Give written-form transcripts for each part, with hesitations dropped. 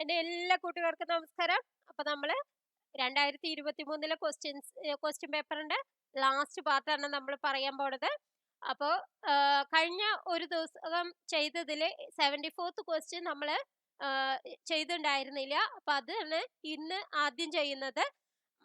എൻ്റെ എല്ലാ കൂട്ടുകാർക്കും നമസ്കാരം. അപ്പൊ നമ്മള് 2023 ക്വസ്റ്റ്യൻ പേപ്പറിന്റെ ലാസ്റ്റ് പാർട്ടാണ് നമ്മൾ പറയാൻ പോണത്. അപ്പോൾ കഴിഞ്ഞ ഒരു ദിവസം ചെയ്തതില് 74th ക്വസ്റ്റ്യൻ നമ്മള് ചെയ്തിട്ടുണ്ടായിരുന്നില്ല. അപ്പൊ അതാണ് ഇന്ന് ആദ്യം ചെയ്യുന്നത്.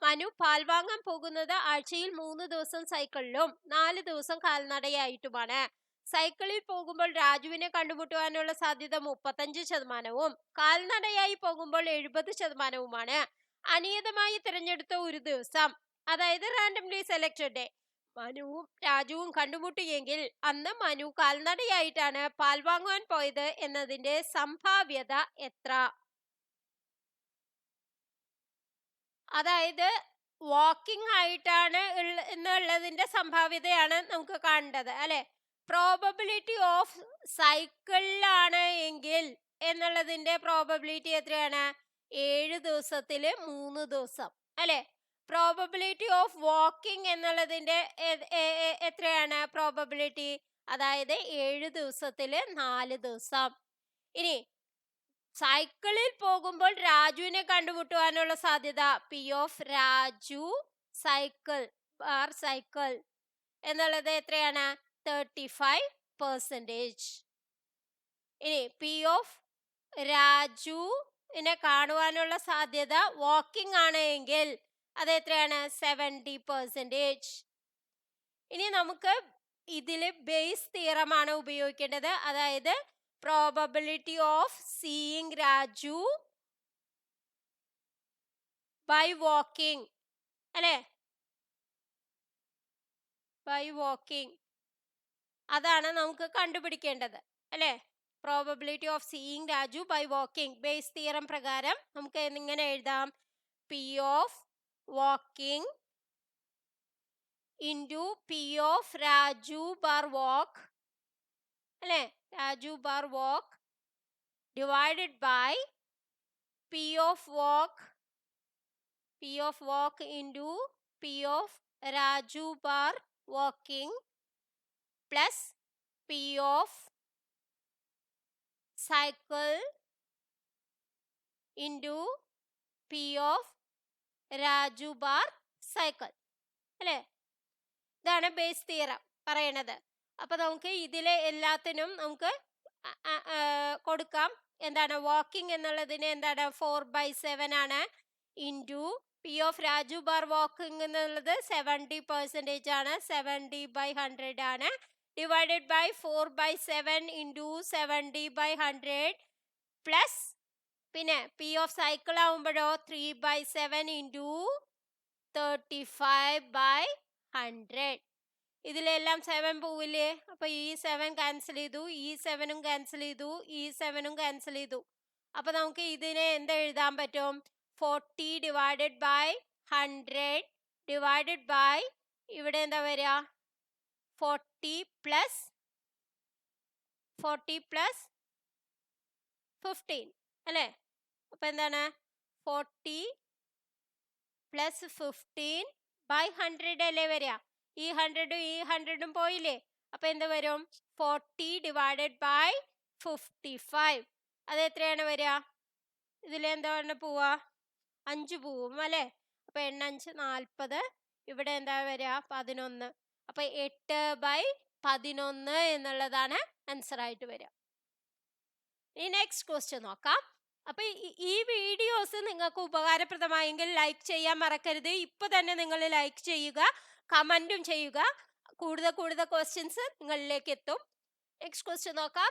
മനു പാൽ വാങ്ങാൻ പോകുന്നത് ആഴ്ചയിൽ 3 ദിവസം സൈക്കിളിലും 4 ദിവസം കാൽനടയായിട്ടുമാണ്. സൈക്കിളിൽ പോകുമ്പോൾ രാജുവിനെ കണ്ടുമുട്ടുവാനുള്ള സാധ്യത 35%, കാൽനടയായി പോകുമ്പോൾ 70%. അനിയതമായി തിരഞ്ഞെടുത്ത ഒരു ദിവസം, അതായത് റാൻഡംലി സെലക്ടഡ് ഡേ, മനുവും രാജുവും കണ്ടുമുട്ടിയെങ്കിൽ അന്ന് മനു കാൽനടയായിട്ടാണ് പാൽ വാങ്ങുവാൻ പോയത് എന്നതിന്റെ സംഭാവ്യത എത്ര? അതായത് വാക്കിംഗ് ആയിട്ടാണ് എന്നുള്ളതിന്റെ സംഭാവ്യതയാണ് നമുക്ക് കാണേണ്ടത് അല്ലെ. പ്രോബബിലിറ്റി ഓഫ് സൈക്കിളിലാണ് എങ്കിൽ എന്നുള്ളതിന്റെ പ്രോബബിലിറ്റി എത്രയാണ്? 7 ദിവസത്തില് 3 ദിവസം അല്ലെ. പ്രോബബിലിറ്റി ഓഫ് വാക്കിംഗ് എന്നുള്ളതിന്റെ എത്രയാണ് പ്രോബബിലിറ്റി? അതായത് 7 ദിവസത്തില് 4 ദിവസം. ഇനി സൈക്കിളിൽ പോകുമ്പോൾ രാജുവിനെ കണ്ടുമുട്ടുവാനുള്ള സാധ്യത പി ഓഫ് രാജു സൈക്കിൾ എന്നുള്ളത് എത്രയാണ്? 35%. ഇനി പി ഓഫ് രാജുവിനെ കാണുവാനുള്ള സാധ്യത വാക്കിംഗ് ആണ് എങ്കിൽ അത് എത്രയാണ്? 70%. ഇനി നമുക്ക് ഇതില് ബേസ് തിയറമാണ് ഉപയോഗിക്കേണ്ടത്. അതായത് probability of seeing Raju by walking അല്ലെ, by walking അതാണ് നമുക്ക് കണ്ടുപിടിക്കേണ്ടത് അല്ലെ. Probability of seeing Raju by walking Bayes theorem പ്രകാരം നമുക്ക് എങ്ങനെ എഴുതാം? P of walking into P of Raju bar walk അല്ലെ, Raju bar walk divided by p of walk into p of Raju bar walking plus p of cycle into p of Raju bar cycle അല്ലേ. ഇതാണ് base theorem പറയണത്. അപ്പൊ നമുക്ക് ഇതിലെ എല്ലാത്തിനും നമുക്ക് കൊടുക്കാം. എന്താണ് വാക്കിംഗ് എന്നുള്ളതിന് എന്താണ് 4/7 ആണ്. Into P of Raju bar walking എന്നുള്ളത് 70% ആണ്, 70/100 ആണ്. ഡിവൈഡഡ് ബൈ 4/7 ഇൻറ്റു 70/100 പ്ലസ് പിന്നെ പി ഓഫ് സൈക്കിൾ ആവുമ്പോഴോ 3/7 ഇൻറ്റു 35/100. ഇതിലെല്ലാം 7 പോവില്ലേ? അപ്പൊ ഈ 7 ക്യാൻസൽ ചെയ്തു, ഈ 7ഉം ക്യാൻസൽ ചെയ്തു, ഈ 7ഉം ക്യാൻസൽ ചെയ്തു. അപ്പൊ നമുക്ക് ഇതിനെ എന്താ എഴുതാൻ പറ്റും? 40 ഡിവൈഡഡ് ബൈ 100 ഡിവൈഡഡ് ബൈ ഇവിടെ എന്താ വരിക? 40 പ്ലസ് 15 അല്ലേ. അപ്പൊ എന്താണ്? 40 പ്ലസ് 15/100 അല്ലേ വരിക. ഈ 100ഉം ഈ 100ഉം പോയില്ലേ? അപ്പൊ എന്ത് വരും? 40 ഡിവൈഡഡ് ബൈ 55. അത് എത്രയാണ് വരിക? ഇതിലെന്താണ് പോവാ? 5 പോവും അല്ലെ. അപ്പൊ 5 40. ഇവിടെ എന്താ വരിക? 11. അപ്പൊ 8/11 എന്നുള്ളതാണ് ആൻസർ ആയിട്ട് വരിക. ഇനി നെക്സ്റ്റ് ക്വസ്റ്റ്യൻ നോക്കാം. അപ്പൊ ഈ വീഡിയോസ് നിങ്ങൾക്ക് ഉപകാരപ്രദമായെങ്കിൽ ലൈക്ക് ചെയ്യാൻ മറക്കരുത്. ഇപ്പൊ തന്നെ നിങ്ങൾ ലൈക്ക് ചെയ്യുക, കമന്റും ചെയ്യുക. കൂടുതൽ ക്വസ്റ്റ്യൻസ് നിങ്ങളിലേക്ക് എത്തും. നെക്സ്റ്റ് ക്വസ്റ്റ്യൻ നോക്കാം.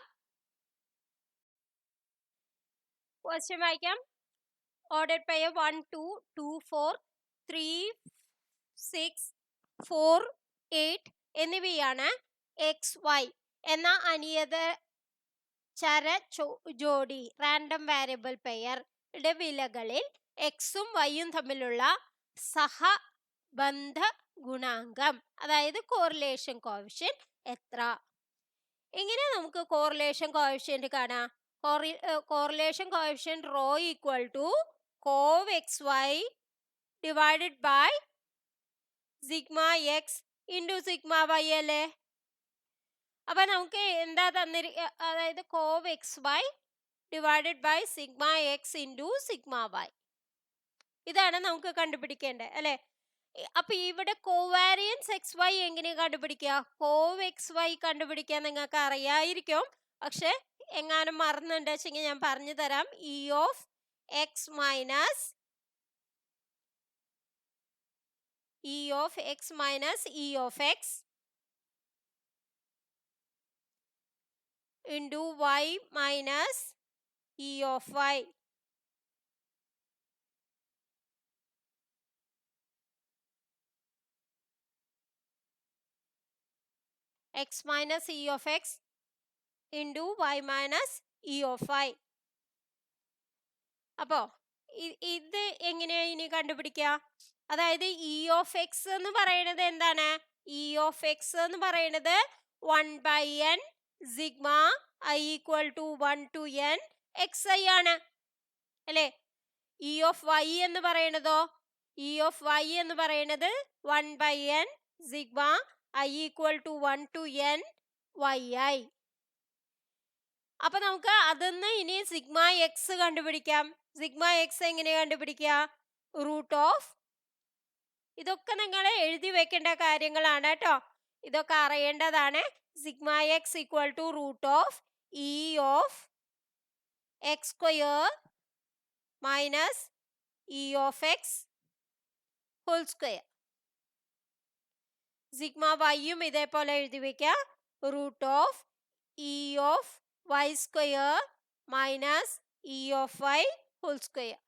ക്വസ്റ്റ്യൻ വായിക്കാം. ഓർഡർഡ് ബൈ 1 2 2 4 3 6 4 8 എന്നിവയാണ് XY എന്ന അനിയത ചര ജോഡി റാൻഡം വാരിയബിൾ പെയറുടെ വിലകളിൽ എക്സും വൈയും തമ്മിലുള്ള സഹബന്ധ ഗുണാങ്കം അതായത് കോറിലേഷൻ കോഎഫിഷ്യന്റ് എത്ര? എങ്ങനെ നമുക്ക് കോറിലേഷൻ കോഎഫിഷ്യന്റ് കാണാം? Correlation coefficient rho equal to cov XY divided by sigma X into sigma Y അല്ലേ. അപ്പൊ നമുക്ക് എന്താ അതായത് cov XY divided by sigma X into sigma Y. ഇതാണ് നമുക്ക് കണ്ടുപിടിക്കേണ്ടത് അല്ലെ. അപ്പൊ ഇവിടെ കോവാരിയൻസ് എക്സ് വൈ എങ്ങനെയാ കണ്ടുപിടിക്കുക? കോവ് എക്സ് വൈ കണ്ടുപിടിക്കാൻ നിങ്ങൾക്ക് അറിയായിരിക്കും. പക്ഷെ എങ്ങാനും മറന്നുണ്ടെച്ചെങ്കിൽ ഞാൻ പറഞ്ഞു തരാം. E of X minus E of X minus E of X into Y minus E of Y. X minus E of X into Y minus E of Y. അപ്പോ ഇത് എങ്ങനെയാ ഇനി കണ്ടുപിടിക്കുക? അതായത് ഇ ഓഫ് എക്സ് എന്ന് പറയുന്നത് എന്താണ്? E of X എന്ന് പറയുന്നത് 1/n sigma I equal to 1 to n X I ആണ് അല്ലേ. ഇ ഓഫ് വൈ എന്ന് പറയുന്നതോ? ഇ ഓഫ് വൈ എന്ന് പറയുന്നത് 1/n sigma I equal to 1 to n Y I. അപ്പൊ നമുക്ക് അതിന്ന് ഇനി സിഗ്മ എക്സ് കണ്ടുപിടിക്കാം. സിഗ്മ എക്സ് എങ്ങനെ കണ്ടുപിടിക്കുക? റൂട്ട് ഓഫ്, ഇതൊക്കെ നിങ്ങൾ എഴുതി വെക്കേണ്ട കാര്യങ്ങളാണ് കേട്ടോ. ഇതൊക്കെ അറിയേണ്ടതാണ്. Sigma X equal to root of E of X square minus E of X whole square. Sigma വൈയും ഇതേപോലെ എഴുതി വെക്കുക. Root of E of Y square minus E of Y whole square.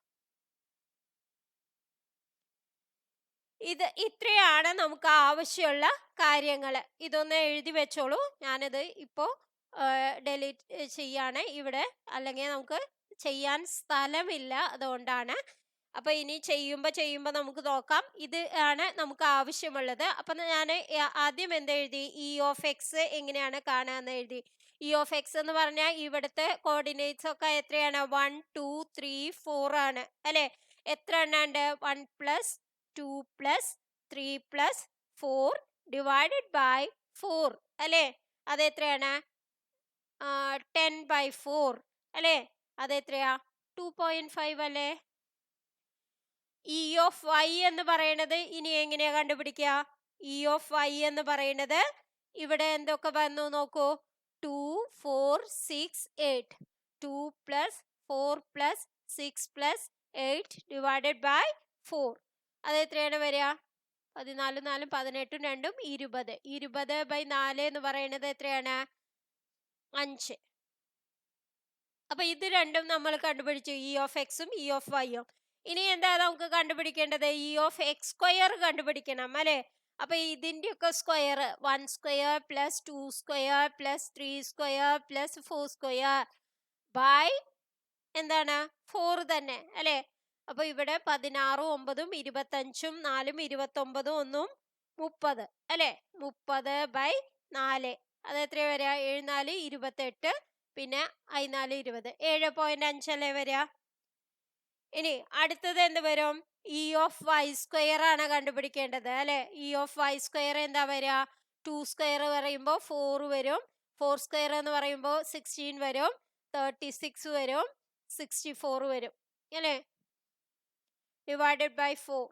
ഇത് ഇത്രയാണ് നമുക്ക് ആവശ്യമുള്ള കാര്യങ്ങൾ. ഇതൊന്ന് എഴുതി വെച്ചോളൂ. ഞാനിത് ഇപ്പോൾ ഡെലീറ്റ് ചെയ്യാണ് ഇവിടെ, അല്ലെങ്കിൽ നമുക്ക് ചെയ്യാൻ സ്ഥലമില്ല, അതുകൊണ്ടാണ്. അപ്പൊ ഇനി ചെയ്യുമ്പോൾ നമുക്ക് നോക്കാം. ഇത് ആണ് നമുക്ക് ആവശ്യമുള്ളത്. അപ്പൊ ഞാൻ ആദ്യം എന്തെഴുതി? ഇ ഓഫ് എക്സ് എങ്ങനെയാണ് കാണാന്ന് എഴുതി. ഇ ഓഫ് എക്സ് എന്ന് പറഞ്ഞാൽ ഇവിടുത്തെ കോർഡിനേറ്റ്സ് ഒക്കെ എത്രയാണ്? 1 2 3 4 ആണ് അല്ലെ. എത്ര എണ്ണം ഉണ്ട്? 1 + 2 + 3 + 4 ഡിവൈഡഡ് ബൈ 4 അല്ലെ. അത് എത്രയാണ്? 10/4 അല്ലെ. അത് എത്രയാ? 2.5 അല്ലേ. ഇ ഓഫ് വൈ എന്ന് പറയുന്നത് ഇനി എങ്ങനെയാ കണ്ടുപിടിക്കുക? ഇ ഓഫ് വൈ എന്ന് പറയുന്നത് ഇവിടെ എന്തൊക്കെ വന്നു നോക്കൂ. 2 4 6 8 2 + 4 + 6 + 8 ഡിവൈഡഡ് ബൈ 4. അത് എത്രയാണ് വരിക? 14 4 18 2 20. 20/4 എന്ന് പറയുന്നത് എത്രയാണ്? 5. അപ്പൊ ഇത് രണ്ടും നമ്മൾ കണ്ടുപിടിച്ചു, ഇ ഓഫ് എക്സും ഇ ഓഫ് വൈയും. ഇനി എന്താ നമുക്ക് കണ്ടുപിടിക്കേണ്ടത്? ഇ ഓഫ് എക്സ് സ്ക്വയർ കണ്ടുപിടിക്കണം അല്ലെ. അപ്പൊ ഇതിന്റെ ഒക്കെ square 1 square + 2 square + 3 square + 4 square by എന്താണ്? 4 തന്നെ അല്ലെ. അപ്പൊ ഇവിടെ 16 9 25 4 29 1 30 അല്ലെ. 30/4 അത് എത്ര വരിക? 7 4 28 പിന്നെ 4 20 7.5 അല്ലേ വരിക. ഇനി അടുത്തത് എന്ത് വരും? ഇ ഓഫ് വൈ സ്ക്വയർ ആണ് കണ്ടുപിടിക്കേണ്ടത് അല്ലെ. ഇ ഓഫ് വൈ സ്ക്വയർ എന്താ വരിക? 2 സ്ക്വയർ പറയുമ്പോൾ 4 വരും. 4 സ്ക്വയർ എന്ന് പറയുമ്പോൾ 16 വരും. 36 വരും. 64 വരും അല്ലേ. Divided by 4.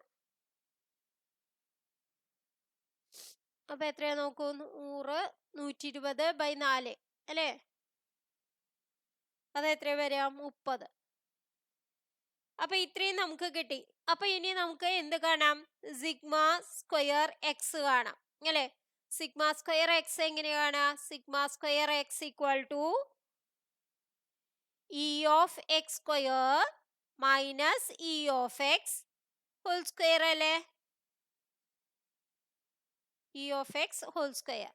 അപ്പൊ എത്രയാ നോക്കൂ? 100 120/4 അല്ലേ. അത് എത്ര വരിക? 30. അപ്പൊ ഇത്രയും നമുക്ക് കിട്ടി. അപ്പൊ ഇനി നമുക്ക് എന്ത് കാണാം? സിഗ്മ സ്ക്വയർ എക്സ് കാണാം അല്ലെ. സിഗ്മ സ്ക്വയർ എക്സ് എങ്ങനെയാണ്? Sigma square X equal to E of X square minus E of X whole square അല്ലേ. E of X whole square.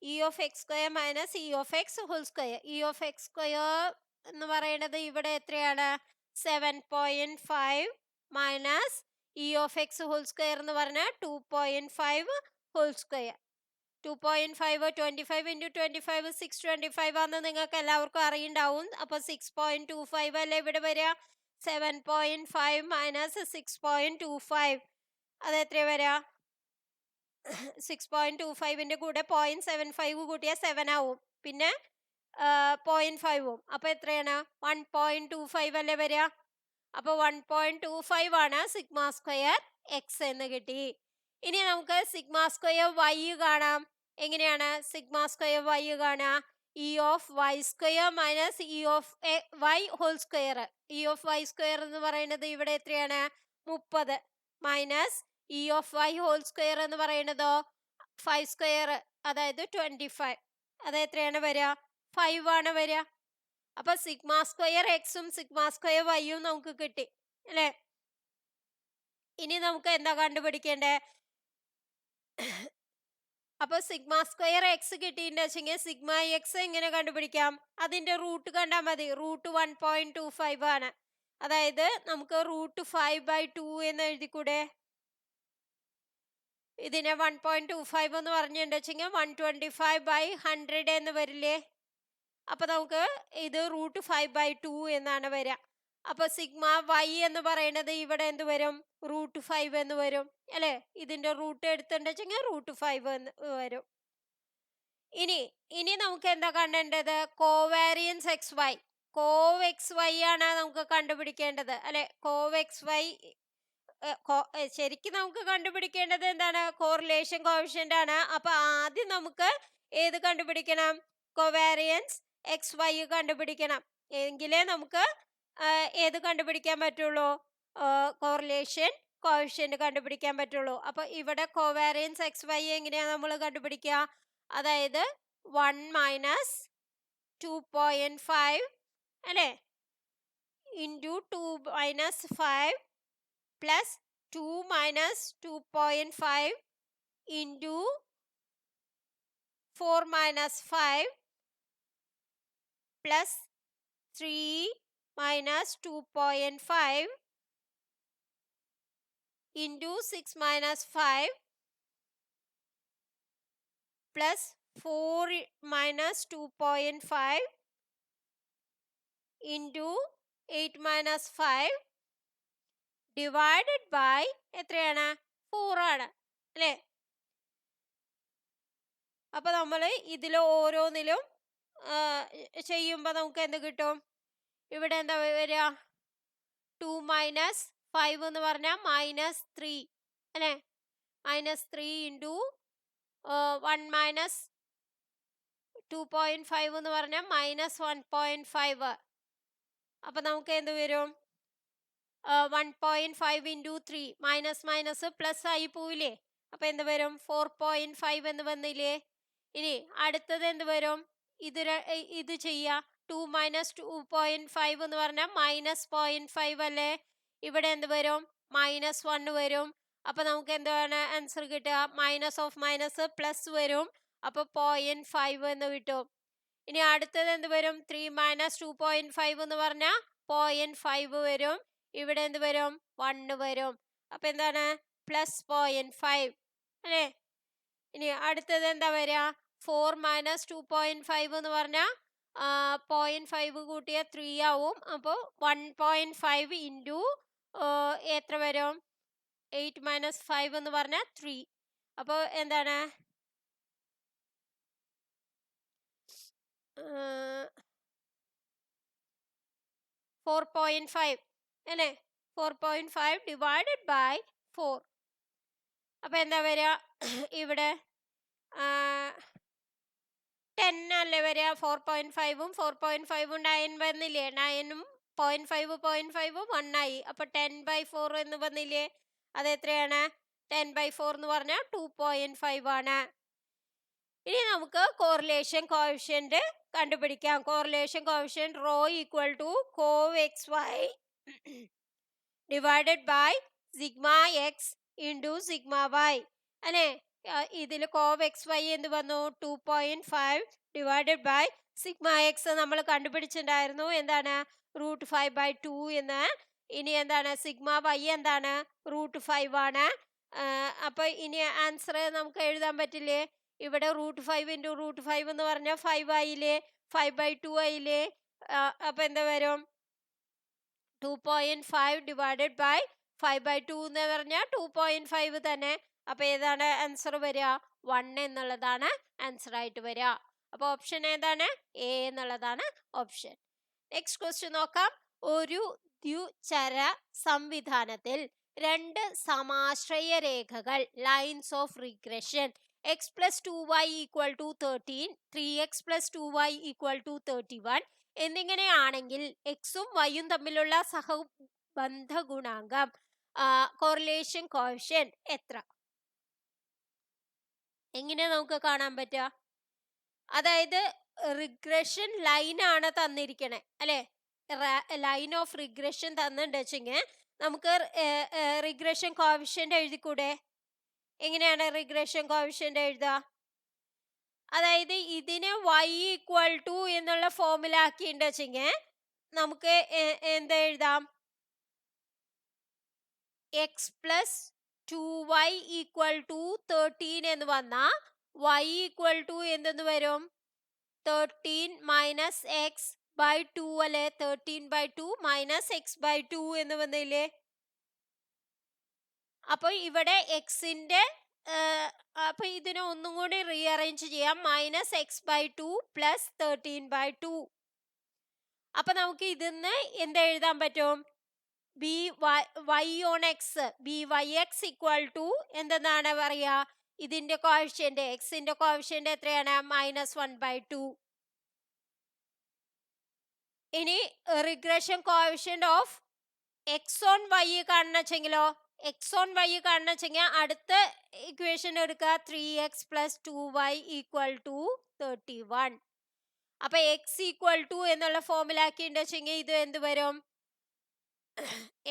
E of X square minus E of X whole square. E of X square എന്ന് പറയുന്നത് ഇവിടെ എത്രയാണ്? 7.5 minus E of X whole square എന്ന് പറഞ്ഞാൽ 2.5 whole square. 2.5 25 × 25 625 ആണെന്ന് നിങ്ങൾക്ക് എല്ലാവർക്കും അറിയുണ്ടാവും. അപ്പൊ 6.25 അല്ലേ ഇവിടെ വരിക. 7.5 മൈനസ് 6.25 അത് എത്ര വരിക? 6.25ന്റെ കൂടെ 0.75 കൂട്ടിയാൽ 7 ആവും. പിന്നെ 0.5ഉം. അപ്പൊ എത്രയാണ്? 1.25 അല്ലേ വരിക? അപ്പൊ 1.25 ആണ് സിഗ്മ സ്ക്വയർ എക്സ് എന്ന് കിട്ടി. ഇനി നമുക്ക് സിഗ്മ സ്ക്വയർ വൈ കാണാം. എങ്ങനെയാണ് സിഗ്മ സ്ക്വയർ വൈ കാണുക? E of Y square minus E of Y whole square. E of Y square എന്ന് പറയുന്നത് ഇവിടെ എത്രയാണ്? 30 minus E of Y whole square എന്ന് പറയുന്നതോ 5 സ്ക്വയർ, അതായത് 25. അത് എത്രയാണ് വരിക? 5 ആണ് വരിക. അപ്പൊ സിഗ്മ സ്ക്വയർ എക്സും സിഗ്മ സ്ക്വയർ വൈയും നമുക്ക് കിട്ടി അല്ലെ? ഇനി നമുക്ക് എന്താ കണ്ടുപിടിക്കേണ്ടേ? അപ്പൊ സിഗ്മ സ്ക്വയർ എക്സ് കിട്ടിയിട്ടുണ്ടെന്ന് വെച്ചെങ്കിൽ സിഗ്മ എക്സ് എങ്ങനെ കണ്ടുപിടിക്കാം? അതിന്റെ റൂട്ട് കണ്ടാൽ മതി. റൂട്ട് 1.25 ആണ്. അതായത് നമുക്ക് റൂട്ട് 5/2 എന്ന് എഴുതിക്കൂടെ? ഇതിനെ 1.25 എന്ന് പറഞ്ഞിട്ടുണ്ടെന്ന് വെച്ചെങ്കിൽ 125/100 എന്ന് വരില്ലേ? അപ്പൊ നമുക്ക് ഇത് റൂട്ട് 5/2 എന്നാണ് വരിക. അപ്പൊ സിഗ്മ വൈ എന്ന് പറയുന്നത് ഇവിടെ എന്ത് വരും? റൂട്ട് 5 എന്ന് വരും അല്ലെ? ഇതിന്റെ റൂട്ട് എടുത്തിട്ടുണ്ടെങ്കിൽ റൂട്ട് 5 എന്ന് വരും. ഇനി നമുക്ക് എന്താ കണ്ടേണ്ടത്? Covariance X Y. Cov X Y ആണ് നമുക്ക് കണ്ടുപിടിക്കേണ്ടത് അല്ലെ? കോവ് എക്സ് വൈ ശരിക്കും നമുക്ക് കണ്ടുപിടിക്കേണ്ടത് എന്താണ്? കോറിലേഷൻ കോഎഫിഷ്യന്റ് ആണ്. അപ്പൊ ആദ്യം നമുക്ക് ഏത് കണ്ടുപിടിക്കണം? കോവാരിയൻസ് എക്സ് വൈ കണ്ടുപിടിക്കണം. എങ്കിലേ നമുക്ക് ഏത് കണ്ടുപിടിക്കാൻ പറ്റുള്ളൂ? കോറിലേഷൻ കോഎഫിഷ്യന്റ് കണ്ടുപിടിക്കാൻ പറ്റുള്ളൂ. അപ്പൊ ഇവിടെ കോവാരിയൻസ് എക്സ് വൈ എങ്ങനെയാണ് നമ്മൾ കണ്ടുപിടിക്കുക? അതായത് 1 മൈനസ് 2.5 അല്ലെ into 2 minus 5 plus 2 minus 2.5 into 4 minus 5 plus 3 minus 2.5 into 6 minus 5 plus 4 minus 2.5 into 8 minus 5 divided by എത്രയാണ്? 4 ആണ് അല്ലേ? അപ്പൊ നമ്മൾ ഇതിൽ ഓരോന്നിലും ചെയ്യുമ്പോൾ നമുക്ക് എന്ത് കിട്ടും? ഇവിടെ എന്താ വരിക? 2 മൈനസ് 5 എന്ന് പറഞ്ഞാൽ മൈനസ് 3 അല്ലേ? മൈനസ് 3 ഇൻറ്റു 1 മൈനസ് 2.5 എന്ന് പറഞ്ഞാൽ മൈനസ് 1.5. അപ്പൊ നമുക്ക് എന്ത് വരും? 1.5 ഇൻറ്റു 3 മൈനസ് മൈനസ് പ്ലസ് ആയി പോവില്ലേ? അപ്പൊ എന്ത് വരും? 4.5 എന്ന് വന്നില്ലേ? ഇനി അടുത്തത് എന്ത് വരും? ഇത് ചെയ്യാ. 2 മൈനസ് 2.5 എന്ന് പറഞ്ഞാൽ മൈനസ് 0.5 അല്ലേ? ഇവിടെ എന്ത് വരും? മൈനസ് 1 വരും. അപ്പൊ നമുക്ക് എന്താണ് ആൻസർ കിട്ടുക? മൈനസ് ഓഫ് മൈനസ് പ്ലസ് വരും. അപ്പൊ 0.5 എന്ന് കിട്ടും. ഇനി അടുത്തത് എന്ത് വരും? 3 മൈനസ് 2.5 എന്ന് പറഞ്ഞാൽ 0.5 വരും. ഇവിടെ എന്ത് വരും? 1 വരും. അപ്പൊ എന്താണ്? പ്ലസ് 0.5 അല്ലേ? ഇനി അടുത്തത് എന്താ വരിക? 4 മൈനസ് 2.5 എന്ന് പറഞ്ഞാൽ 0.5 കൂട്ടിയ 3 ആവും. അപ്പോൾ 1.5 ഇൻറ്റു എത്ര വരും? 8 മൈനസ് 5 എന്ന് പറഞ്ഞാൽ 3. അപ്പോൾ എന്താണ്? 4.5 അല്ലേ? 4.5 ഡിവൈഡഡ് ബൈ 4. അപ്പൊ എന്താ വരിക? ഇവിടെ 10 അല്ലേ വരിക? 4.5ഉം 4.5ഉം 9 വന്നില്ലേ? 9ഉം 0.5 1 ആയി. അപ്പൊ 10/4 എന്ന് വന്നില്ലേ? അത് എത്രയാണ്? 10/4 എന്ന് പറഞ്ഞാൽ 2.5 ആണ്. ഇനി നമുക്ക് കോറിലേഷൻ കോഎഫിഷ്യന്റ് കണ്ടുപിടിക്കാം. Correlation coefficient rho equal to cov X Y divided by sigma X into sigma Y അല്ലേ? ഇതിൽ കോവ് എക്സ് വൈ എന്ത് വന്നു? 2.5 ഡിവൈഡഡ് ബൈ സിഗ്മ എക്സ് നമ്മൾ കണ്ടുപിടിച്ചിട്ടുണ്ടായിരുന്നു. എന്താണ്? റൂട്ട് 5/2 എന്ന്. ഇനി എന്താണ്? സിഗ്മ വൈ എന്താണ്? റൂട്ട് 5 ആണ്. അപ്പൊ ഇനി ആൻസർ നമുക്ക് എഴുതാൻ പറ്റില്ലേ? ഇവിടെ റൂട്ട് 5 ഇൻറ്റു റൂട്ട് 5 എന്ന് പറഞ്ഞാൽ 5 ആയില്ലേ? 5/2 ആയില്ലേ? അപ്പൊ എന്താ വരും? 2.5 ഡിവൈഡഡ് ബൈ 5/2 എന്ന് പറഞ്ഞാൽ 2.5 തന്നെ. അപ്പൊ ഏതാണ് ആൻസർ വരിക? 1 എന്നുള്ളതാണ് ആൻസർ ആയിട്ട് വരിക. അപ്പൊ ഓപ്ഷൻ ഏതാണ്? എ എന്നുള്ളതാണ് ഓപ്ഷൻ. നെക്സ്റ്റ് ക്വസ്റ്റ്യൻ നോക്കാം. ഒരു ദ്വിചര സംവിധാനത്തിൽ രണ്ട് സമാശ്രയ രേഖകൾ lines of regression X plus 2y equal to 13, 3x plus 2y equal to 31 എന്നിങ്ങനെയാണെങ്കിൽ എക്സും വൈയും തമ്മിലുള്ള സഹബന്ധ ഗുണാങ്കം കോറിലേഷൻ കോഎഫിഷ്യന്റ് എത്ര? എങ്ങനെ നമുക്ക് കാണാൻ പറ്റുക? അതായത് റിഗ്രഷൻ ലൈൻ ആണ് തന്നിരിക്കണേ അല്ലെ, ലൈൻ ഓഫ് റിഗ്രഷൻ തന്നിട്ടുണ്ടെങ്കിൽ നമുക്ക് റിഗ്രഷൻ കോഎഫിഷ്യന്റ് എഴുതിക്കൂടെ? എങ്ങനെയാണ് റിഗ്രഷൻ കോഎഫിഷ്യന്റ് എഴുതുക? അതായത് ഇതിനെ y ഈക്വൽ ടു എന്നുള്ള ഫോമിലാക്കിണ്ടെങ്കിൽ നമുക്ക് എന്താ എഴുതാം? X plus 2y equal to 13 എന്ന് വന്നാൽ y ഈക്വൽ ടു എന്തെന്ന് വരും? 13 മൈനസ് എക്സ് ബൈ 2 അല്ലെ, 13/2 മൈനസ് എക്സ് ബൈ 2 എന്ന് വന്നില്ലേ? അപ്പോൾ ഇവിടെ എക്സിന്റെ അപ്പൊ ഇതിനെ ഒന്നും കൂടി റീഅറേഞ്ച് ചെയ്യാം. Minus X by 2 plus 13/2. അപ്പൊ നമുക്ക് ഇതിന്ന് എന്താ എഴുതാൻ പറ്റും? B Y on X, B Y X equal to എന്തെന്നാണ് പറയാ? ഇതിന്റെ കോഎഫിഷ്യന്റ്, എക്സിന്റെ കോഎഫിഷ്യന്റ് എത്രയാണ്? -1/2. ഇനി regression coefficient of X on Y കാണണമെച്ചെങ്കിലോ, എക്സ് ഓൺ വൈ കാണണമെച്ചെങ്കിൽ അടുത്ത ഇക്വേഷൻ എടുക്കുക, 3x plus 2y equal to 31. അപ്പൊ എക്സ് ഈക്വൽ ടു എന്നുള്ള ഫോമിലാക്കിണ്ടെങ്കിൽ ഇത് എന്ത് വരും?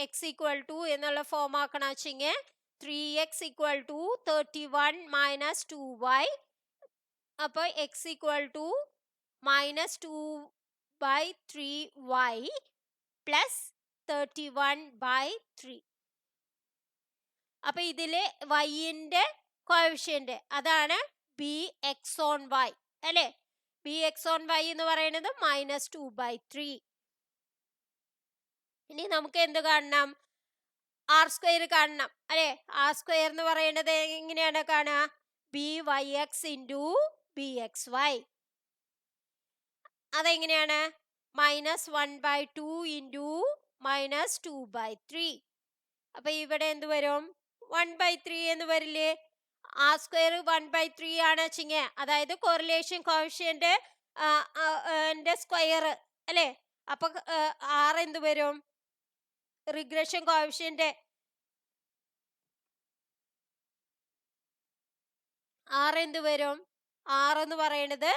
എക്സ് ഈക്വൽ ടു എന്നുള്ള ഫോം ആക്കണം വെച്ചെങ്കിൽ 3x equal to 31 minus 2y. അപ്പൊ X equal to -2/3y plus 31/3. അപ്പൊ ഇതില് വൈന്റെ കോഎഫിഷ്യന്റ് അതാണ് ബി എക്സ് ഓൺ വൈ അല്ലെ. ബി എക്സ് ഓൺ വൈ എന്ന് പറയുന്നത് -2/3. ഇനി നമുക്ക് എന്ത് കാണണം? ആർ സ്ക്വയർ കാണണം അല്ലെ. ആർ സ്ക്വയർ എന്ന് പറയുന്നത് എങ്ങനെയാണ് കാണുക? B Y X into B X Y. അതെങ്ങനെയാണ്? -1/2 ഇൻറ്റു -2/3. അപ്പൊ ഇവിടെ എന്ത് വരും? 1/3 എന്ന് വരില്ലേ? ആർ സ്ക്വയർ 1/3 ആണ് വെച്ചിങ്ങ, അതായത് കോറിലേഷൻ കോഎഫിഷ്യന്റ് സ്ക്വയർ അല്ലെ. അപ്പൊ ആർ എന്ത് വരും? റിഗ്രഷൻ കോഎഫിഷ്യന്റ് ആർ എന്ത് വരും? ആർ എന്ന് പറയുന്നത്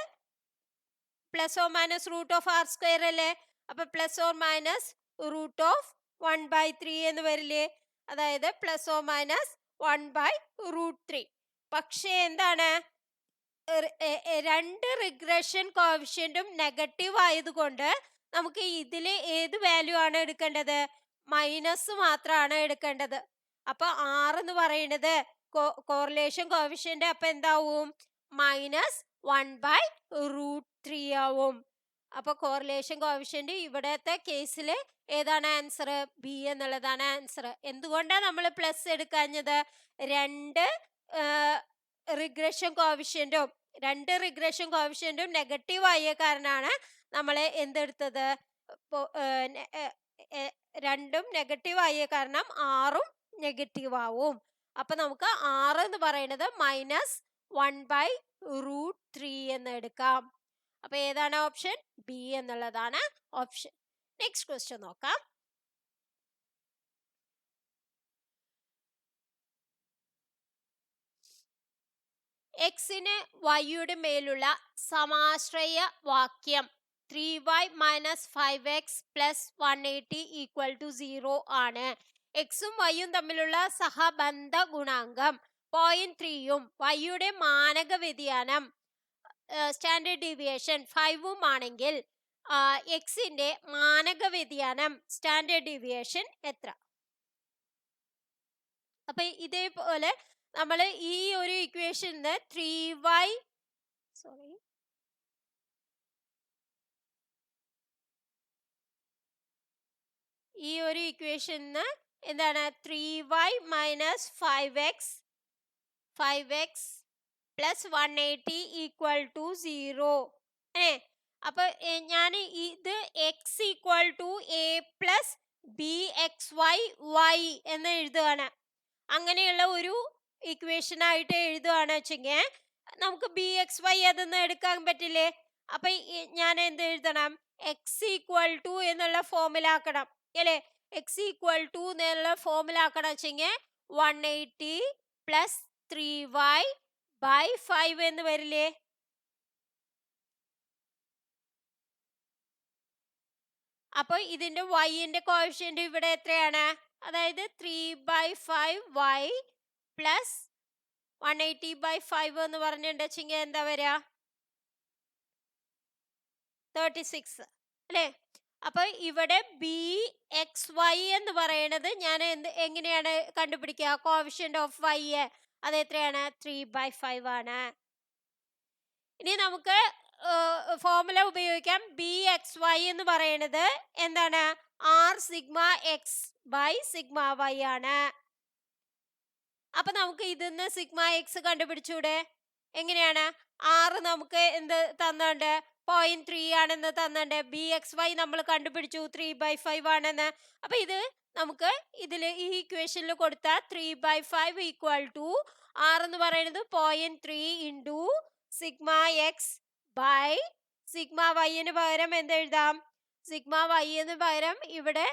plus or minus root of R square അല്ലേ. അപ്പൊ plus or minus root of 1/3 എന്ന് വരില്ലേ? അതായത് പ്ലസ് ഓർ മൈനസ് 1/√3. പക്ഷേ എന്താണ്? രണ്ട് റിഗ്രഷൻ കോഎഫിഷ്യന്റും നെഗറ്റീവ് ആയതുകൊണ്ട് നമുക്ക് ഇതില് ഏത് വാല്യൂ ആണ് എടുക്കേണ്ടത്? മൈനസ് മാത്രമാണ് എടുക്കേണ്ടത്. അപ്പൊ ആർ എന്ന് പറയുന്നത് കോറിലേഷൻ കോഎഫിഷ്യന്റ് അപ്പൊ എന്താവും? -1/√3 ആവും. അപ്പൊ കോറിലേഷൻ കോഎഫിഷ്യന്റ് ഇവിടത്തെ കേസിൽ ഏതാണ് ആൻസർ? ബി എന്നുള്ളതാണ് ആൻസർ. എന്തുകൊണ്ടാണ് നമ്മൾ പ്ലസ് എടുക്കാഞ്ഞത്? രണ്ട് റിഗ്രഷൻ കോഎഫിഷ്യന്റും നെഗറ്റീവ് ആയ കാരണമാണ് നമ്മൾ എന്തെടുത്തത്? രണ്ടും നെഗറ്റീവ് ആയ കാരണം ആറും നെഗറ്റീവ് ആവും. അപ്പൊ നമുക്ക് ആറ് എന്ന് പറയുന്നത് -1/√3 എന്ന് എടുക്കാം. അപ്പൊ ഏതാണ് ഓപ്ഷൻ? ബി എന്നുള്ളതാണ് ഓപ്ഷൻ. നെക്സ്റ്റ് ക്വസ്റ്റ്യൻ നോക്കാം. എക്സിന് വൈയുടെ മേലുള്ള സമാശ്രയ വാക്യം 3y minus 5x plus 180 equal to 0 ആണ്. എക്സും വൈയും തമ്മിലുള്ള സഹബന്ധ ഗുണാങ്കം 0.3ഉം വൈയുടെ മാനക വ്യതിയാനം സ്റ്റാൻഡേർഡ് ഡീവിയേഷൻ 5ഉം ആണെങ്കിൽ എക്സിന്റെ മാനക വ്യതിയാനം സ്റ്റാൻഡേർഡ് ഡീവിയേഷൻ എത്ര? അപ്പൊ ഇതേപോലെ നമ്മൾ ഈ ഒരു ഇക്വേഷന് 3y ഈ ഒരു ഇക്വേഷന് എന്താണ്? 3y minus 5x plus 180 equal to 0. അപ്പൊ ഞാൻ ഇത് X equal to A plus B X Y Y എന്ന് എഴുതുകയാണ്. അങ്ങനെയുള്ള ഒരു ഇക്വേഷൻ ആയിട്ട് എഴുതുകയാണ് വെച്ചെങ്കിൽ നമുക്ക് ബി എക്സ് വൈ അതൊന്നും എടുക്കാൻ പറ്റില്ലേ? അപ്പൊ ഞാൻ എന്ത് എഴുതണം? എക്സ് ഈക്വൽ ടു എന്നുള്ള ഫോമിലാക്കണം അല്ലേ? എക്സ് ഈക്വൽ ടു എന്നുള്ള ഫോമിലാക്കണം വെച്ചെങ്കിൽ 180 പ്ലസ് 3y ബൈ 5 എന്ന് വരില്ലേ? അപ്പൊ ഇതിന്റെ വൈന്റെ കോഎഫിഷ്യന്റ് ഇവിടെ എത്രയാണ്? അതായത് 3/5y പ്ലസ് 180/5 എന്ന് പറഞ്ഞിട്ടുണ്ടെങ്കിൽ എന്താ വരിക? 36 അല്ലേ? അപ്പൊ ഇവിടെ ബി എക്സ് വൈ എന്ന് പറയുന്നത് ഞാൻ എങ്ങനെയാണ് കണ്ടുപിടിക്കുക? കോഎഫിഷ്യന്റ് ഓഫ് വൈ അത് എത്രയാണ്? 3/5 ആണ്. ഇനി നമുക്ക് ഫോർമുല ഉപയോഗിക്കാം. ബി എക്സ് വൈ എന്ന് പറയുന്നത് എന്താണ്? R sigma X by sigma Y ആണ്. അപ്പൊ നമുക്ക് ഇതിന്ന് സിഗ്മ എക്സ് കണ്ടുപിടിച്ചൂടെ? എങ്ങനെയാണ്? ആറ് നമുക്ക് എന്ത് തന്നുണ്ട്? 0.3 ആണെന്ന് തന്നുണ്ട്. ബി എക്സ് വൈ നമ്മൾ കണ്ടുപിടിച്ചു 3/5 ആണെന്ന്. അപ്പൊ ഇത് നമുക്ക് ഇതിൽ ഈ ഇക്വേഷനിൽ കൊടുത്താൽ 3/5 ഈക്വൽ ടു ആർ എന്ന് പറയുന്നത് 0.3 into sigma X by sigma വൈന് പകരം എന്തെഴുതാം? സിഗ്മ വൈന് പകരം ഇവിടെ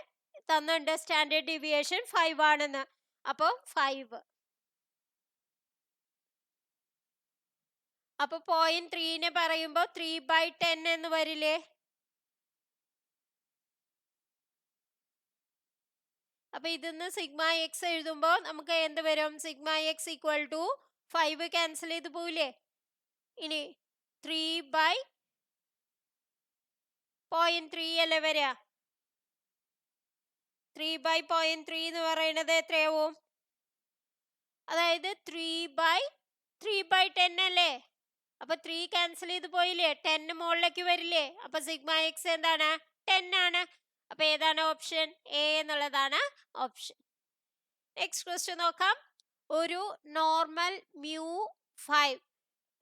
തന്നുണ്ട് സ്റ്റാൻഡേർഡ് ഡീവിയേഷൻ 5 ആണെന്ന്. അപ്പോൾ 5. അപ്പൊ 0.3 പറയുമ്പോ 3/10 എന്ന് വരില്ലേ? അപ്പൊ ഇതിന്ന് സിഗ്മ എക്സ് എഴുതുമ്പോ നമുക്ക് എന്ത് വരും? Sigma X equal to 5 cancel ചെയ്ത് പോവില്ലേ? ഇനി 3/0.3 അല്ലേ വരിക? 3/0.3 എന്ന് പറയുന്നത് എത്രയാവും? അതായത് 3/10 അല്ലേ? അപ്പൊ 3 ക്യാൻസൽ ചെയ്ത് പോയില്ലേ? 10 മുകളിലേക്ക് വരില്ലേ? അപ്പൊ സിഗ്മ എക്സ് എന്താണ്? 10 ആണ്. അപ്പൊ ഏതാണ് ഓപ്ഷൻ? എ എന്നുള്ളതാണ് ഓപ്ഷൻ. നെക്സ്റ്റ് ക്വസ്റ്റ്യൻ നോക്കാം. ഒരു നോർമൽ മ്യൂ 5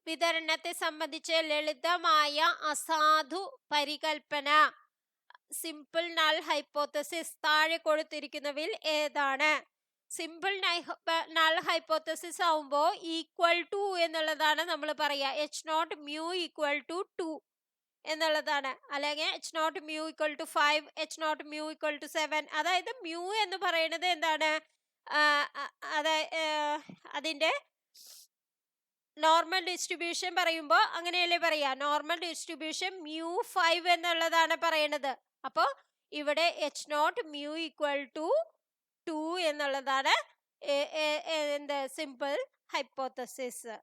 വിതരണത്തെ സംബന്ധിച്ച് ലളിതമായ അസാധു പരികൽപ്പന സിമ്പിൾ നൾ ഹൈപ്പോത്തസിസ് താഴെ കൊടുത്തിരിക്കുന്നവയിൽ ഏതാണ്? സിമ്പിൾ നൾ ഹൈപ്പോത്തസിസ് ആവുമ്പോ ഈക്വൽ ടു എന്നുള്ളതാണ് നമ്മൾ പറയാ. H naught mu equal to 2 എന്നുള്ളതാണ്. അല്ലെങ്കിൽ H naught mu equal to 5, H naught mu equal to 7. അതായത് മ്യൂ എന്ന് പറയുന്നത് എന്താണ്? അതിന്റെ നോർമൽ ഡിസ്ട്രിബ്യൂഷൻ പറയുമ്പോൾ അങ്ങനെയല്ലേ പറയാ? നോർമൽ ഡിസ്ട്രിബ്യൂഷൻ മ്യൂ 5 എന്നുള്ളതാണ് പറയണത്. അപ്പോ ഇവിടെ H naught mu equal to 2 എന്നുള്ളതാണ് എന്ത്? Simple hypothesis.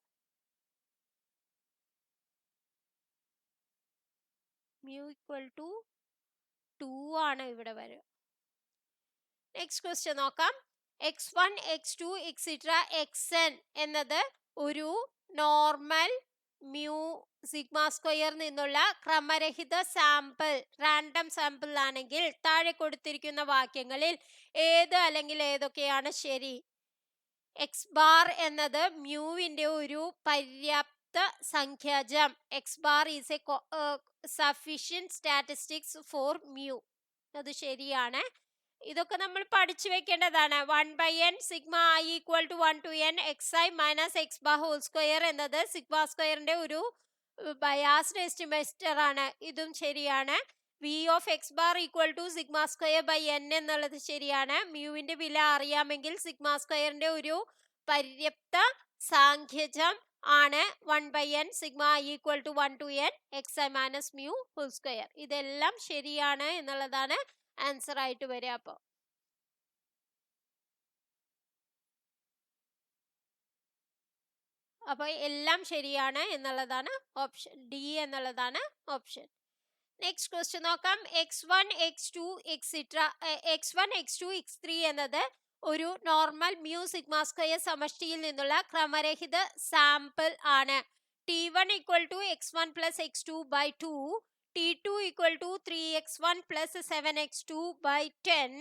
Mu equal to 2 ആണ് ഇവിടെ വരിക. നെക്സ്റ്റ് ക്വസ്റ്റ്യൻ നോക്കാം. x1 x2 എക്സിട്ര xn എന്നത് ഒരു നോർമൽ മ്യൂ സിഗ്മ സ്ക്വയർ നിന്നുള്ള ക്രമരഹിത സാമ്പിൾ റാൻഡം സാമ്പിൾ ആണെങ്കിൽ താഴെ കൊടുത്തിരിക്കുന്ന വാക്യങ്ങളിൽ ഏത് അല്ലെങ്കിൽ ഏതൊക്കെയാണ് ശരി? എക്സ് ബാർ എന്നത് മ്യൂവിന്റെ ഒരു പര്യാപ്ത സംഖ്യാജം. X bar is a sufficient statistics for mu. അത് ശരിയാണ്. ഇതൊക്കെ നമ്മൾ പഠിച്ചു വെക്കേണ്ടതാണ്. 1/n sigma I equal to 1 to n xi minus X bar whole square എന്നത് സിഗ്മ സ്ക്വയറിന്റെ ഒരു ബയാസ്ഡ് എസ്റ്റിമേറ്റർ ആണ്. ഇതും ശരിയാണ്. V of X bar equal to sigma square by N എന്നുള്ളത് ശരിയാണ്. മ്യൂവിന്റെ വില അറിയാമെങ്കിൽ സിഗ്മ സ്ക്വയറിന്റെ ഒരു പര്യാപ്ത സാഖ്യജം ആണ് 1/n sigma I equal to 1 to n xi minus mu whole square. ഇതെല്ലാം ശരിയാണ് എന്നുള്ളതാണ് ആൻസർ ആയിട്ട് വരിക. അപ്പൊ എല്ലാം ശരിയാണ് എന്നുള്ളതാണ് ഓപ്ഷൻ ഡി എന്നുള്ളതാണ് ഓപ്ഷൻ. നെക്സ്റ്റ് ക്വസ്റ്റ്യൻ നോക്കാം. x1 x2 എക്സിട്ര x1 x2 x3 എന്നത് ഒരു നോർമൽ മ്യൂ സിഗ്മ സ്ക്വയർ സമഷ്ടിയിൽ നിന്നുള്ള ക്രമരഹിത സാമ്പിൾ ആണ്. t1 equal to x1 plus x2 by 2, t2 equal to 3x1 plus 7x2 by 10,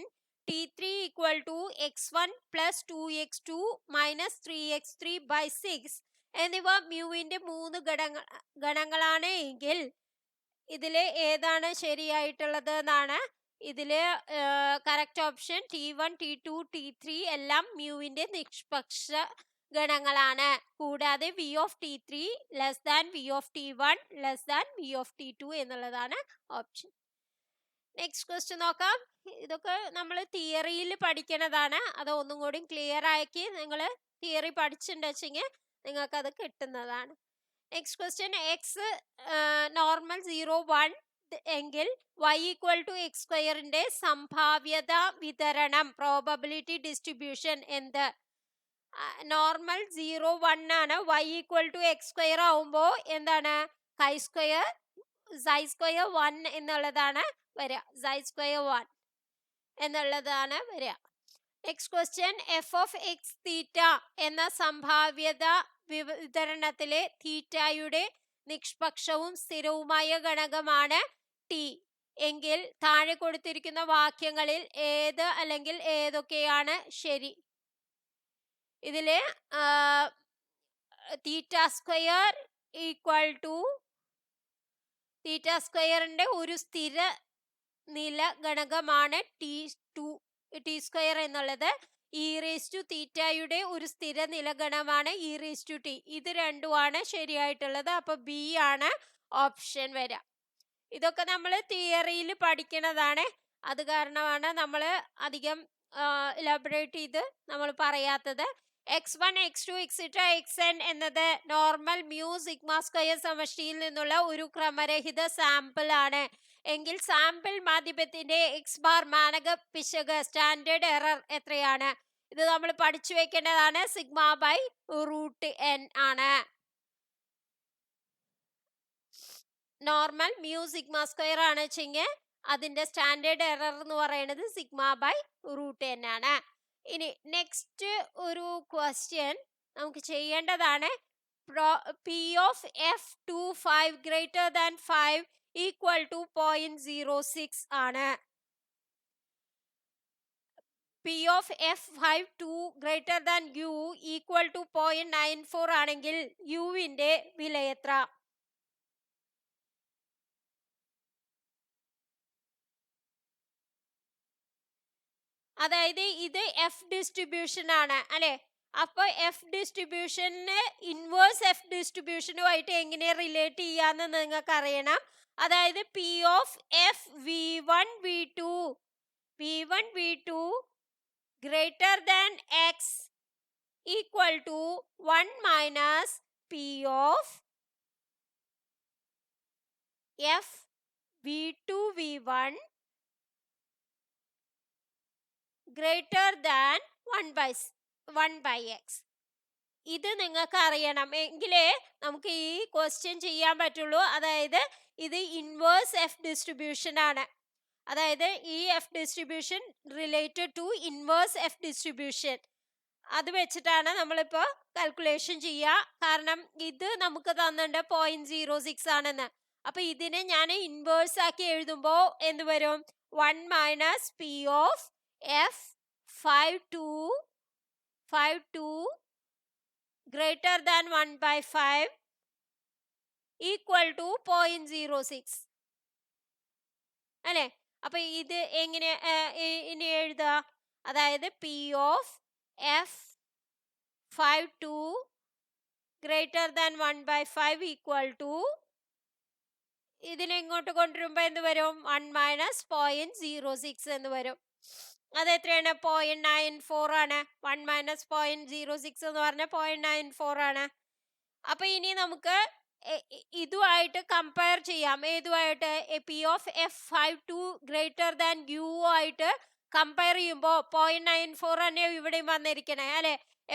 t3 equal to x1 plus 2x2 minus 3x3 by 6 എന്നിവ മ്യൂവിന്റെ 3 ഗണങ്ങളാണ് എങ്കിൽ ഇതില് ഏതാണ് ശരിയായിട്ടുള്ളത് എന്നാണ്. ഇതില് correct option T1, T2, T3 എല്ലാം മ്യൂവിന്റെ നിഷ്പക്ഷ ഗണങ്ങളാണ്. കൂടാതെ V of T3 less than V of T1 less than V of T2 എന്നുള്ളതാണ് ഓപ്ഷൻ. നെക്സ്റ്റ് ക്വസ്റ്റ്യൻ നോക്കാം. ഇതൊക്കെ നമ്മൾ തിയറിയിൽ പഠിക്കുന്നതാണ്. അത് ഒന്നും കൂടി ക്ലിയർ ആക്കി നിങ്ങൾ തിയറി പഠിച്ചിട്ടുണ്ടെങ്കിൽ നിങ്ങൾക്ക് അത് കിട്ടുന്നതാണ്. നെക്സ്റ്റ് ക്വസ്റ്റ്യൻ, എക്സ് നോർമൽ 0, 1 എങ്കിൽ y ഈക്വൽ ടു എക്സ് സ്ക്വയറിന്റെ സംഭാവ്യത വിതരണം പ്രോബബിലിറ്റി ഡിസ്ട്രിബ്യൂഷൻ എന്ത്? നോർമൽ 0, 1 ആണ്. y equal to X square ആവുമ്പോൾ എന്താണ്? കൈ സ്ക്വയർ സൈ സ്ക്വയർ 1 എന്നുള്ളതാണ് വരിക. സൈ സ്ക്വയർ 1 എന്നുള്ളതാണ് വരിക. Next question, F of X theta എന്ന സംഭാവ്യത വിതരണത്തിലെ തീറ്റയുടെ നിഷ്പക്ഷവും സ്ഥിരവുമായ ഘടകമാണ് ടി എങ്കിൽ താഴെ കൊടുത്തിരിക്കുന്ന വാക്യങ്ങളിൽ ഏത് അല്ലെങ്കിൽ ഏതൊക്കെയാണ് ശരി? ഇതില് തീറ്റ സ്ക്വയർ ഈക്വൽ ടു തീറ്റ സ്ക്വയറിന്റെ ഒരു സ്ഥിര നില ഘടകമാണ് ടി സ്ക്വയർ എന്നുള്ളത്. ഇ റേസ് ടു തീറ്റയുടെ ഒരു സ്ഥിര നിലഗണമാണ് ഇ റേസ് ടു ടി. ഇത് രണ്ടുമാണ് ശരിയായിട്ടുള്ളത്. അപ്പൊ ബി ആണ് ഓപ്ഷൻ വരിക. ഇതൊക്കെ നമ്മൾ തിയറിയിൽ പഠിക്കുന്നതാണ്. അത് കാരണമാണ് നമ്മൾ അധികം ഇലാബറേറ്റ് ചെയ്ത് നമ്മൾ പറയാത്തത്. x1, x2, xn എന്നത് നോർമൽ മ്യൂ സിഗ്മ സ്ക്വയർ സമഷ്ടിയിൽ നിന്നുള്ള ഒരു ക്രമരഹിത സാമ്പിൾ ആണ് എങ്കിൽ സാമ്പിൾ മാധ്യമത്തിന്റെ എക്സ് ബാർ മാനക പിശക് സ്റ്റാൻഡേർഡ് എറർ എത്രയാണ്? ഇത് നമ്മൾ പഠിച്ചു വെക്കേണ്ടതാണ്. സിഗ്മ ബൈ റൂട്ട് n ആണ്. നോർമൽ മ്യൂ സിഗ്മ സ്ക്വയർ ആണ് വെച്ചെങ്കിൽ അതിന്റെ സ്റ്റാൻഡേർഡ് എറർ എന്ന് പറയുന്നത് സിഗ്മ ബൈ റൂട്ട് n ആണ്. ഇനി നെക്സ്റ്റ് ഒരു ക്വസ്റ്റ്യൻ നമുക്ക് ചെയ്യേണ്ടതാണ്. P of F25 greater than 5 equal to 0.06 ആണ്. P of F52 greater than U equal to 0.94 ആണെങ്കിൽ യുവിന്റെ വില എത്ര? അതായത് ഇത് എഫ് ഡിസ്ട്രിബ്യൂഷൻ ആണ് അല്ലെ. അപ്പൊ എഫ് ഡിസ്ട്രിബ്യൂഷന് ഇൻവേഴ്സ് എഫ് ഡിസ്ട്രിബ്യൂഷനുമായിട്ട് എങ്ങനെ റിലേറ്റ് ചെയ്യാന്ന് നിങ്ങൾക്ക് അറിയണം. അതായത് P of F V1 V2 greater than X equal to 1 minus P of F V2 V1 greater than 1 by X. ഇത് നിങ്ങൾക്ക് അറിയണം എങ്കിലേ നമുക്ക് ഈ ക്വസ്റ്റ്യൻ ചെയ്യാൻ പറ്റുള്ളൂ. അതായത് ഇത് ഇൻവേഴ്സ് എഫ് ഡിസ്ട്രിബ്യൂഷൻ ആണ്. അതായത് ഈ F distribution related to inverse F distribution. അത് വെച്ചിട്ടാണ് നമ്മളിപ്പോൾ കാൽക്കുലേഷൻ ചെയ്യുക. കാരണം ഇത് നമുക്ക് തന്നിട്ടുണ്ട് 0.06 ആണെന്ന്. അപ്പൊ ഇതിനെ ഞാൻ ഇൻവേഴ്സ് ആക്കി എഴുതുമ്പോൾ എന്ത് വരും? 1 minus P of F52 greater than 1 by 5 equal to 0.06 അല്ലേ. അപ്പൊ ഇത് എങ്ങനെ ഇനി എഴുതുക? അതായത് P of F52 greater than 1 by 5 equal to ഇതിനെ ഇങ്ങോട്ട് കൊണ്ടുവരുമ്പോ എന്ത് വരും? 1 മൈനസ് 0.06 എന്ന് വരും. അത് എത്രയാണ്? 0.94 ആണ്. 1 മൈനസ് 0.06 എന്ന് പറഞ്ഞാൽ 0.94 ആണ്. അപ്പൊ ഇനി നമുക്ക് ഇതുമായിട്ട് കമ്പയർ ചെയ്യാം. ഏതുമായിട്ട്? P of F52 greater than U ആയിട്ട് കമ്പയർ ചെയ്യുമ്പോൾ 0.94 തന്നെ ഇവിടെയും വന്നിരിക്കണേ അല്ലെ.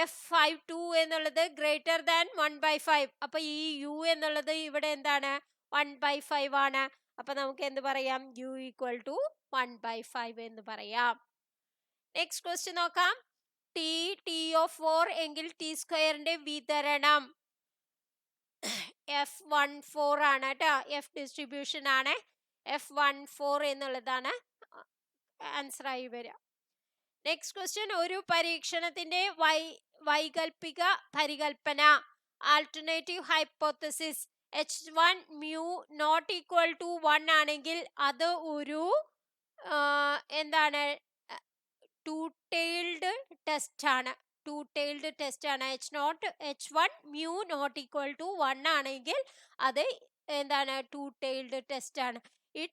F52 എന്നുള്ളത് ഗ്രേറ്റർ ദാൻ 1 by 5. അപ്പൊ ഈ യു എന്നുള്ളത് ഇവിടെ എന്താണ്? 1 by 5 ആണ്. അപ്പൊ നമുക്ക് എന്ത് പറയാം? യു ഈക്വൽ ടു 1 by 5 എന്ന് പറയാം. നെക്സ്റ്റ് ക്വസ്റ്റ്യൻ നോക്കാം. ടി ഓഫ് 4 എങ്കിൽ ടി സ്ക്വയറിന്റെ വിതരണം F14 ആണ് കേട്ടോ. എഫ് ഡിസ്ട്രിബ്യൂഷൻ ആണ്. F14 എന്നുള്ളതാണ് ആൻസർ ആയി വരിക. നെക്സ്റ്റ് ക്വസ്റ്റ്യൻ, ഒരു പരീക്ഷണത്തിന്റെ വൈകൽപ്പിക പരികൽപ്പന alternative hypothesis H1 mu not equal to 1 ആണെങ്കിൽ അത് ഒരു എന്താണ് ടു ടെയിൽഡ് ടെസ്റ്റ് ആണ്. H1 mu not equal to 1 ആണെങ്കിൽ അത് എന്താണ് ടു ടെയിൽഡ് ടെസ്റ്റ് ആണ്. ഈ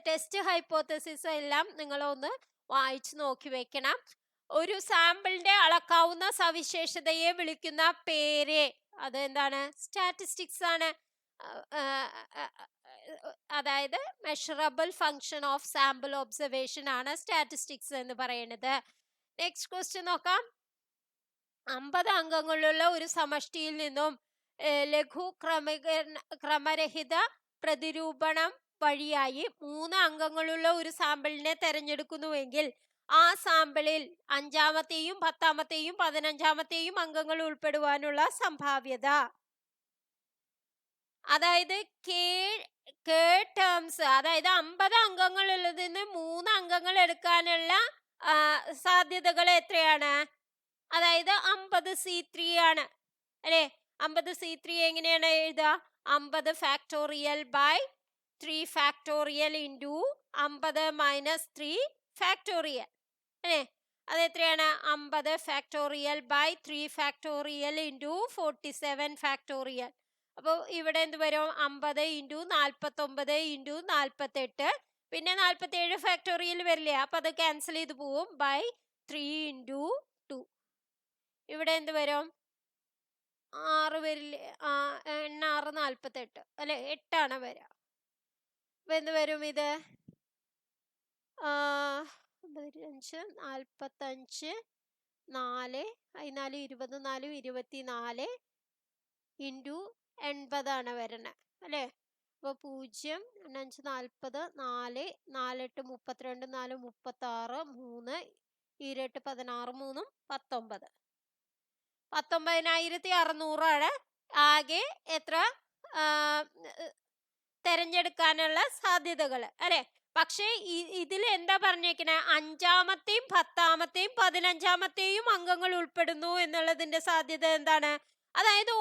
ടെസ്റ്റ് ഹൈപ്പോത്തസിസ് എല്ലാം നിങ്ങളൊന്ന് വായിച്ചു നോക്കി വെക്കണം. ഒരു സാമ്പിളിന്റെ അളക്കാവുന്ന സവിശേഷതയെ വിളിക്കുന്ന പേര് അത് എന്താണ്? സ്റ്റാറ്റിസ്റ്റിക്സ് ആണ്. അതായത് measurable function of sample observation ആണ് സ്റ്റാറ്റിസ്റ്റിക്സ് എന്ന് പറയുന്നത്. നെക്സ്റ്റ് ക്വസ്റ്റ്യൻ നോക്കാം. 50 അംഗങ്ങളുള്ള ഒരു സമഷ്ടിയിൽ നിന്നും ലഘു ക്രമരഹിത പ്രതിരൂപണം വഴിയായി 3 അംഗങ്ങളുള്ള ഒരു സാമ്പിളിനെ തെരഞ്ഞെടുക്കുന്നുവെങ്കിൽ ആ സാമ്പിളിൽ 5-മത്തെയും 10-മത്തെയും 15-മത്തെയും അംഗങ്ങൾ ഉൾപ്പെടുവാനുള്ള സംഭാവ്യത. അതായത് ടേംസ്, അതായത് 50 അംഗങ്ങളുള്ളതിൽ നിന്ന് 3 അംഗങ്ങൾ എടുക്കാനുള്ള സാധ്യതകൾ എത്രയാണ്? അതായത് 50C3 ആണ് അല്ലെ. 50C3 എങ്ങനെയാണ് എഴുതുക? 50 factorial by 3 factorial into 50 minus 3 factorial അല്ലേ. അത് എത്രയാണ്? 50 factorial by 3 factorial into 47 factorial. അപ്പോൾ ഇവിടെ എന്ത് വരും? 50 ഇൻറ്റു 49 ഇൻറ്റു 48, പിന്നെ 47 ഫാക്ടോറിയൽ വരില്ലേ, അപ്പൊ അത് ക്യാൻസൽ ചെയ്ത് പോവും. By 3 into 2. ഇവിടെ എന്ത് വരും? 6 വരില്ലേ? 6 48 അല്ലെ, 8 വരിക. അപ്പൊ എന്ത് വരും? ഇത് 5 45 4 14 24 24 ഇൻറ്റു 80 വരണേ അല്ലേ. അപ്പോൾ 0 5 40 4 4 8 32 4 36 3 28 16 3 19 19,600 ആകെ എത്ര തെരഞ്ഞെടുക്കാനുള്ള സാധ്യതകൾ അല്ലെ. പക്ഷേ ഇതിൽ എന്താ പറഞ്ഞേക്കണേ? 5-മത്തെയും 10-മത്തെയും 15-മത്തെയും അംഗങ്ങൾ ഉൾപ്പെടുന്നു എന്നുള്ളതിന്റെ സാധ്യത എന്താണ്? അതായത്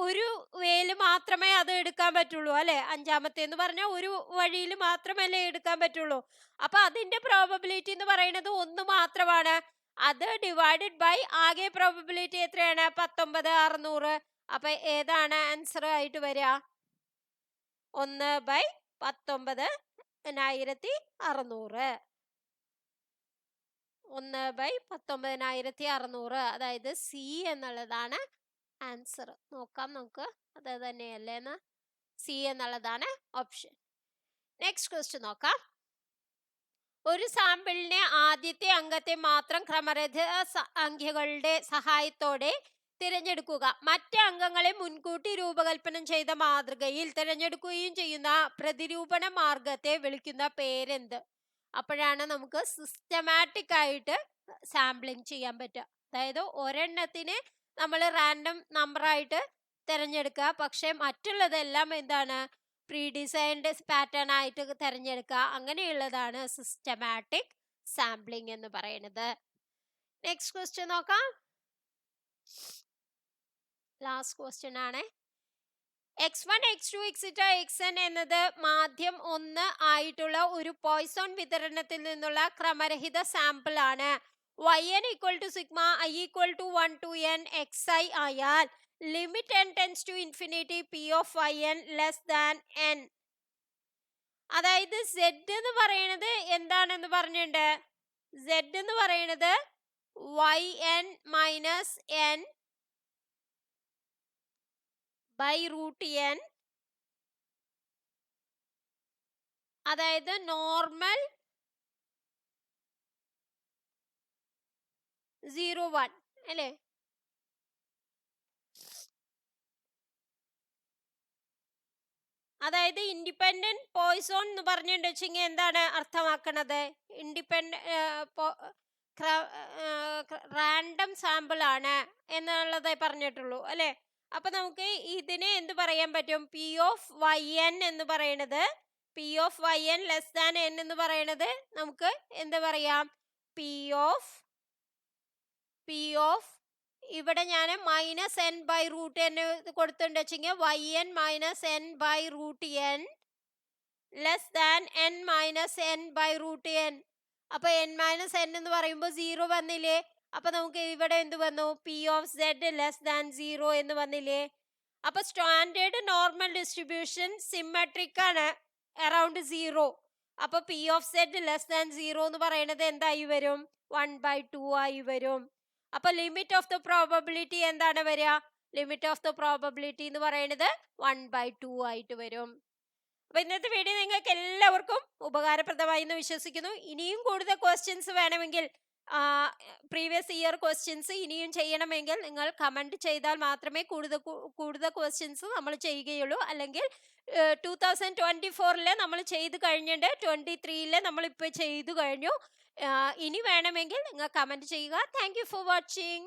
ഒരു വേല് മാത്രമേ അത് എടുക്കാൻ പറ്റുള്ളൂ അല്ലെ. 5-മത്തെ എന്ന് പറഞ്ഞാൽ ഒരു വഴിയിൽ മാത്രമല്ലേ എടുക്കാൻ പറ്റുള്ളൂ. അപ്പൊ അതിന്റെ പ്രോബബിലിറ്റി എന്ന് പറയുന്നത് 1 മാത്രമാണ്. അത് ഡിവൈഡഡ് ബൈ ആകെ പ്രോബബിലിറ്റി എത്രയാണ്? 19,600. അപ്പൊ ഏതാണ് ആൻസർ ആയിട്ട് വരിക? 1/19,600. 1/19,600, അതായത് സി എന്നുള്ളതാണ് ആൻസർ. നോക്കാം നമുക്ക് അത് തന്നെയല്ലേന്ന്. സി എന്നുള്ളതാണ് ഓപ്ഷൻ. നെക്സ്റ്റ് ക്വസ്റ്റ്യൻ നോക്കാം. ഒരു സാമ്പിളിനെ ആദ്യത്തെ അംഗത്തെ മാത്രം ക്രമരഹിത സംഖ്യകളുടെ സഹായത്തോടെ തിരഞ്ഞെടുക്കുക. മറ്റ് അംഗങ്ങളെ മുൻകൂട്ടി രൂപകൽപ്പന ചെയ്ത മാതൃകയിൽ തിരഞ്ഞെടുക്കുകയും ചെയ്യുന്ന പ്രതിരൂപണ മാർഗത്തെ വിളിക്കുന്ന പേരെന്ത്? അപ്പോഴാണ് നമുക്ക് സിസ്റ്റമാറ്റിക് ആയിട്ട് സാമ്പിളിങ് ചെയ്യാൻ പറ്റുക. അതായത് ഒരെണ്ണത്തിന് നമ്മൾ റാൻഡം നമ്പറായിട്ട് തിരഞ്ഞെടുക്കുക, പക്ഷെ മറ്റുള്ളതെല്ലാം എന്താണ്? പ്രീ ഡിസൈൻഡ് പാറ്റേൺ ആയിട്ട് തിരഞ്ഞെടുക്കുക. അങ്ങനെയുള്ളതാണ് സിസ്റ്റമാറ്റിക് സാമ്പിളിംഗ് എന്ന് പറയുന്നത്. നെക്സ്റ്റ് ക്വസ്റ്റ്യൻ നോക്കാം. ലാസ്റ്റ് ക്വസ്റ്റ്യൻ ആണ്. x1 x2 xn എന്നത് മാധ്യം 1 ആയിട്ടുള്ള ഒരു പോയ്സോൺ വിതരണത്തിൽ നിന്നുള്ള ക്രമരഹിത സാമ്പിൾ ആണ്. yn equal to sigma I equal to 1 to n xi ആയാൽ limit n tends to infinity p of yn less than n. അതായത് z എന്ന് പറയുന്നത് എന്താണെന്ന് പറഞ്ഞിട്ടുണ്ട്. z എന്ന് പറയുന്നത് yn minus n by root n, അതായത് നോർമൽ 0 1 അല്ലേ. അതായത് ഇൻഡിപെൻഡന്റ് പോയ്സോൺ എന്ന് പറഞ്ഞിട്ടുണ്ടെങ്കിൽ എന്താണ് അർത്ഥമാക്കണത്? റാൻഡം സാമ്പിൾ ആണ് എന്നുള്ളതേ പറഞ്ഞിട്ടുള്ളൂ അല്ലെ. അപ്പൊ നമുക്ക് ഇതിനെ എന്ത് പറയാൻ പറ്റും? പി ഓഫ് വൈ എൻ എന്ന് പറയുന്നത്, P of Y N less than N എന്ന് പറയുന്നത് നമുക്ക് എന്ത് പറയാം? പി ഓഫ് ഇവിടെ ഞാൻ -n/√n കൊടുത്തിട്ടുണ്ട് വെച്ചെങ്കിൽ yn - n/√n less than n - n/√n. അപ്പൊ n - n എന്ന് പറയുമ്പോൾ 0 വന്നില്ലേ? അപ്പൊ നമുക്ക് ഇവിടെ എന്ത് വന്നു? p of z less than 0 എന്ന് വന്നില്ലേ? അപ്പൊ സ്റ്റാൻഡേർഡ് നോർമൽ ഡിസ്ട്രിബ്യൂഷൻ സിമെട്രിക് ആണ് അറൌണ്ട് 0. അപ്പൊ p of z less than 0 എന്ന് പറയുന്നത് എന്തായി വരും? 1/2 ആയി വരും. അപ്പൊ ലിമിറ്റ് ഓഫ് ദ പ്രോബബിലിറ്റി എന്താണ് വരിക? ലിമിറ്റ് ഓഫ് ദ പ്രോബബിലിറ്റി എന്ന് പറയുന്നത് 1/2 ആയിട്ട് വരും. അപ്പൊ ഇന്നത്തെ വീഡിയോ നിങ്ങൾക്ക് എല്ലാവർക്കും ഉപകാരപ്രദമായി എന്ന് വിശ്വസിക്കുന്നു. ഇനിയും കൂടുതൽ ക്വസ്റ്റ്യൻസ് വേണമെങ്കിൽ, പ്രീവിയസ് ഇയർ ക്വസ്റ്റ്യൻസ് ഇനിയും ചെയ്യണമെങ്കിൽ നിങ്ങൾ കമന്റ് ചെയ്താൽ മാത്രമേ കൂടുതൽ ക്വസ്റ്റ്യൻസ് നമ്മൾ ചെയ്യുകയുള്ളൂ. അല്ലെങ്കിൽ 2024 നമ്മൾ ചെയ്ത് കഴിഞ്ഞിട്ട് 23 നമ്മൾ ഇപ്പോൾ ചെയ്തു കഴിഞ്ഞു. ഇനി വേണമെങ്കിൽ നിങ്ങൾ കമന്റ് ചെയ്യുക. Thank you for watching.